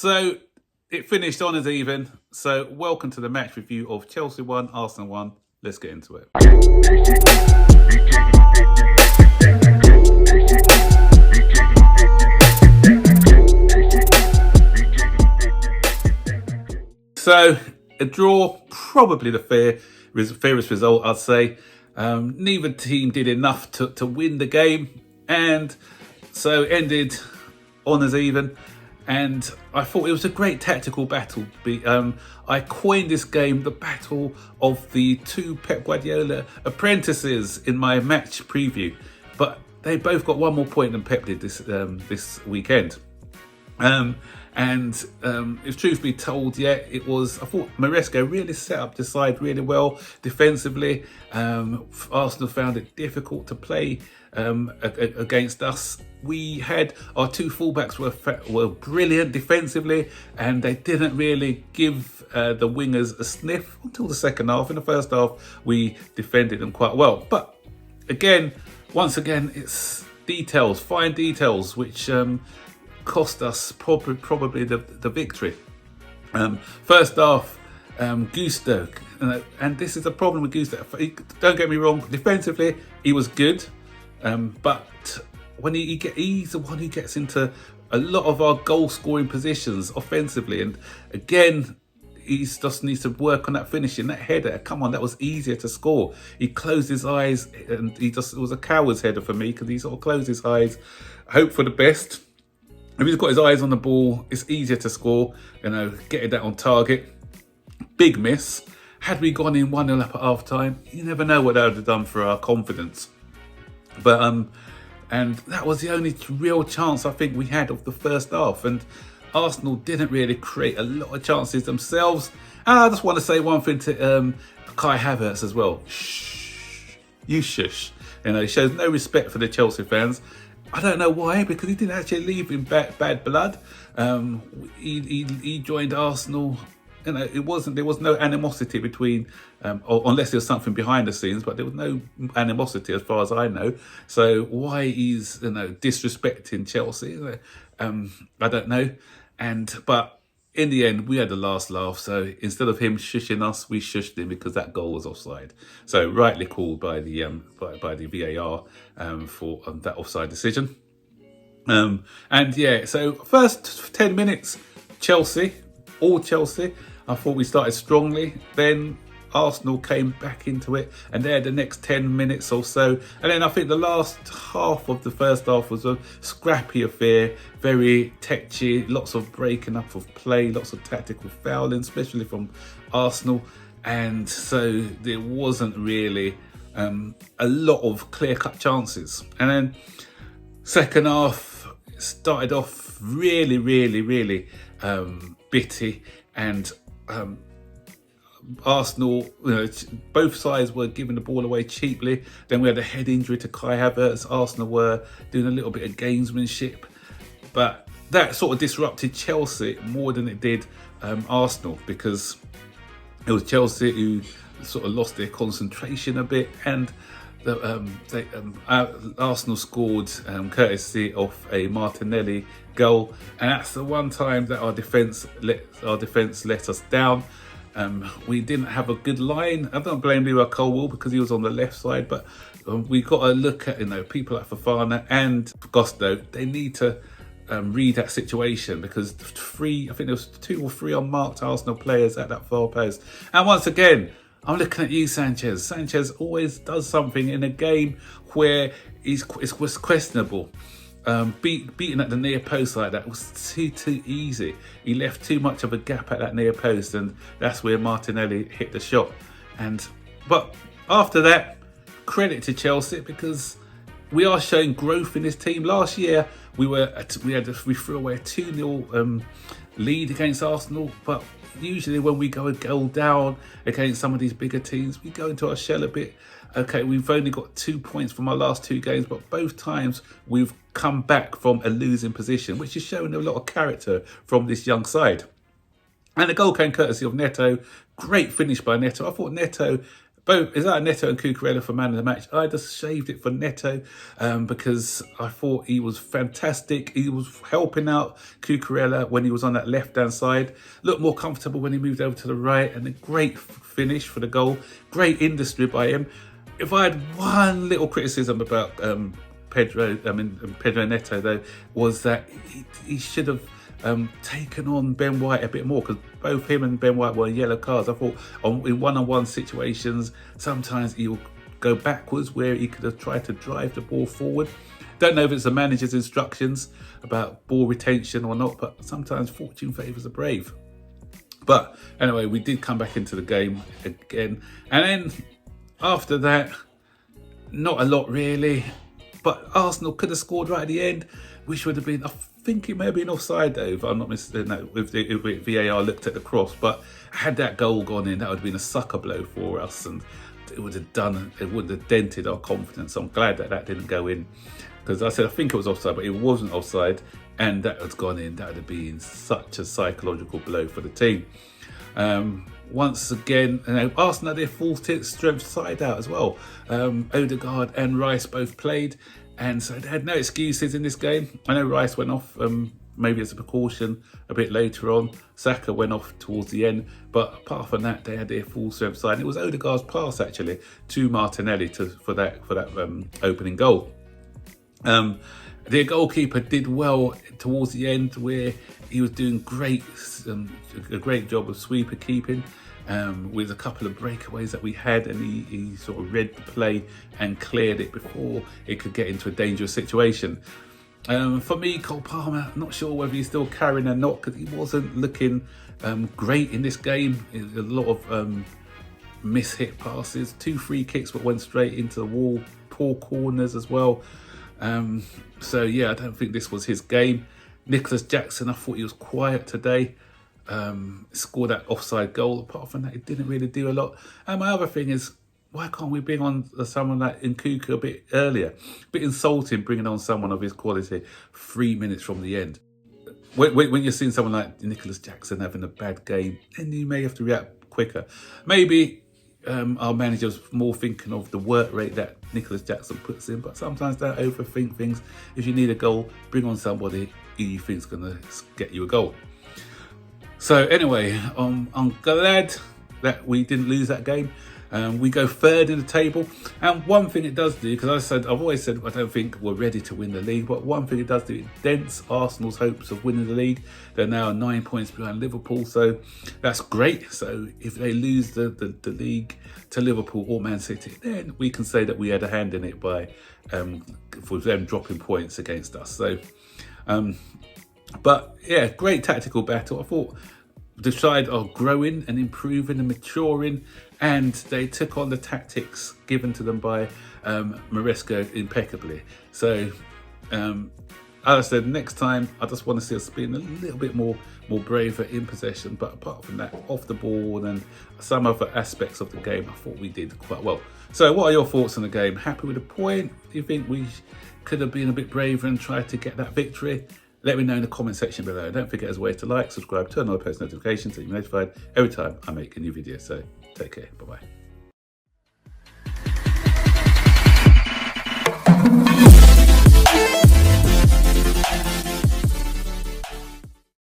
So it finished on as even. So welcome to the match review of Chelsea 1, Arsenal 1. Let's get into it. So a draw, probably the fairest result, I'd say. Neither team did enough to win the game, and so it ended on as even. And I thought it was a great tactical battle. I coined this game the battle of the two Pep Guardiola apprentices in my match preview. But they both got one more point than Pep did this weekend. If truth be told, I thought Maresca really set up the side really well defensively. Arsenal found it difficult to play against us. We had our two fullbacks were brilliant defensively, and they didn't really give the wingers a sniff until the second half. In the first half, we defended them quite well. But once again, it's details, fine details, which cost us probably the victory. First half, Gusto, and this is a problem with Gusto. Don't get me wrong, defensively he was good, but when he's the one who gets into a lot of our goal scoring positions offensively, and again he just needs to work on that finishing, that header. Come on, that was easier to score. He closed his eyes, and it was a coward's header for me, because he sort of closed his eyes, hope for the best. If he's got his eyes on the ball, it's easier to score, getting that on target. Big miss. Had we gone in 1-0 up at half time, you never know what that would have done for our confidence. But and that was the only real chance I think we had of the first half. And Arsenal didn't really create a lot of chances themselves. And I just want to say one thing to Kai Havertz as well. Shh. You shush. He shows no respect for the Chelsea fans. I don't know why, because he didn't actually leave in bad blood. He joined Arsenal. There was no animosity between, unless there was something behind the scenes, but there was no animosity as far as I know. So why he's disrespecting Chelsea, I don't know. But in the end, we had the last laugh. So instead of him shushing us, we shushed him, because that goal was offside. So rightly called by the VAR for that offside decision. So first 10 minutes, all Chelsea. I thought we started strongly. Then Arsenal came back into it, and they had the next 10 minutes or so. And then I think the last half of the first half was a scrappy affair, very tetchy, lots of breaking up of play, lots of tactical fouling, especially from Arsenal. And so there wasn't really a lot of clear-cut chances. And then second half started off really, really, really bitty, and Arsenal, both sides were giving the ball away cheaply. Then we had a head injury to Kai Havertz. Arsenal were doing a little bit of gamesmanship, but that sort of disrupted Chelsea more than it did Arsenal, because it was Chelsea who sort of lost their concentration a bit, and Arsenal scored courtesy of a Martinelli goal, and that's the one time that our defence let us down. We didn't have a good line. I don't blame Lewis Colwell, because he was on the left side, but we got to look at people like Fofana and Gusto. They need to read that situation, because I think there was 2 or 3 unmarked Arsenal players at that far post. And once again, I'm looking at you, Sanchez. Sanchez always does something in a game where it was questionable. Beating at the near post like that was too easy. He left too much of a gap at that near post, and that's where Martinelli hit the shot. But after that, credit to Chelsea, because we are showing growth in this team. Last year we threw away a 2-0 lead against Arsenal, but usually when we go down against some of these bigger teams, we go into our shell a bit. Okay, we've only got 2 points from our last 2 games, but both times we've come back from a losing position, which is showing a lot of character from this young side. And the goal came courtesy of Neto. Great finish by Neto. I thought Neto both is that Neto and Cucurella for man of the match. I just shaved it for Neto because I thought he was fantastic. He was helping out Cucurella when he was on that left-hand side. Looked more comfortable when he moved over to the right, and a great finish for the goal. Great industry by him. If I had one little criticism about Pedro Neto, though, was that he should have taken on Ben White a bit more, because both him and Ben White were yellow cards. I thought in one-on-one situations, sometimes he'll go backwards where he could have tried to drive the ball forward. Don't know if it's the manager's instructions about ball retention or not, but sometimes fortune favours the brave. But anyway, we did come back into the game again. And then after that, not a lot really. But Arsenal could have scored right at the end, which would have been, I think it may have been offside though, if I'm not mistaken, if VAR looked at the cross. But had that goal gone in, that would have been a sucker blow for us, and it would have dented our confidence. I'm glad that didn't go in, because I think it was offside, but it wasn't offside, and that had gone in. That would have been such a psychological blow for the team. Once again, Arsenal had their full strength side out as well. Odegaard and Rice both played, and so they had no excuses in this game. I know Rice went off maybe as a precaution a bit later on. Saka went off towards the end, but apart from that, they had their full strength side. And it was Odegaard's pass actually to Martinelli for that opening goal. Their goalkeeper did well towards the end, where he was doing a great job of sweeper keeping with a couple of breakaways that we had, and he sort of read the play and cleared it before it could get into a dangerous situation. For me, Cole Palmer, not sure whether he's still carrying or not, because he wasn't looking great in this game. A lot of miss-hit passes, 2 free kicks but went straight into the wall, poor corners as well. So yeah, I don't think this was his game. Nicholas Jackson, I thought he was quiet today. Scored that offside goal. Apart from that, he didn't really do a lot. And my other thing is, why can't we bring on someone like Nkunku a bit earlier? A bit insulting bringing on someone of his quality 3 minutes from the end. When you're seeing someone like Nicholas Jackson having a bad game, then you may have to react quicker. Maybe our manager's more thinking of the work rate that Nicholas Jackson puts in, but sometimes don't overthink things. If you need a goal, bring on somebody who you think is going to get you a goal. So anyway, I'm glad that we didn't lose that game. We go third in the table, and one thing it does do, because I've always said I don't think we're ready to win the league, but one thing it does do, it dents Arsenal's hopes of winning the league. They're now 9 points behind Liverpool, so that's great. So if they lose the league to Liverpool or Man City, then we can say that we had a hand in it by for them dropping points against us. So but yeah, great tactical battle. I thought the side are growing and improving and maturing, and they took on the tactics given to them by Maresca impeccably. So as I said, next time I just want to see us being a little bit more braver in possession, but apart from that, off the ball and some other aspects of the game, I thought we did quite well. So what are your thoughts on the game? Happy with the point? Do you think we could have been a bit braver and tried to get that victory? Let me know in the comment section below. Don't forget as always to like, subscribe, turn on post notifications so you're notified every time I make a new video. So take care. Bye-bye.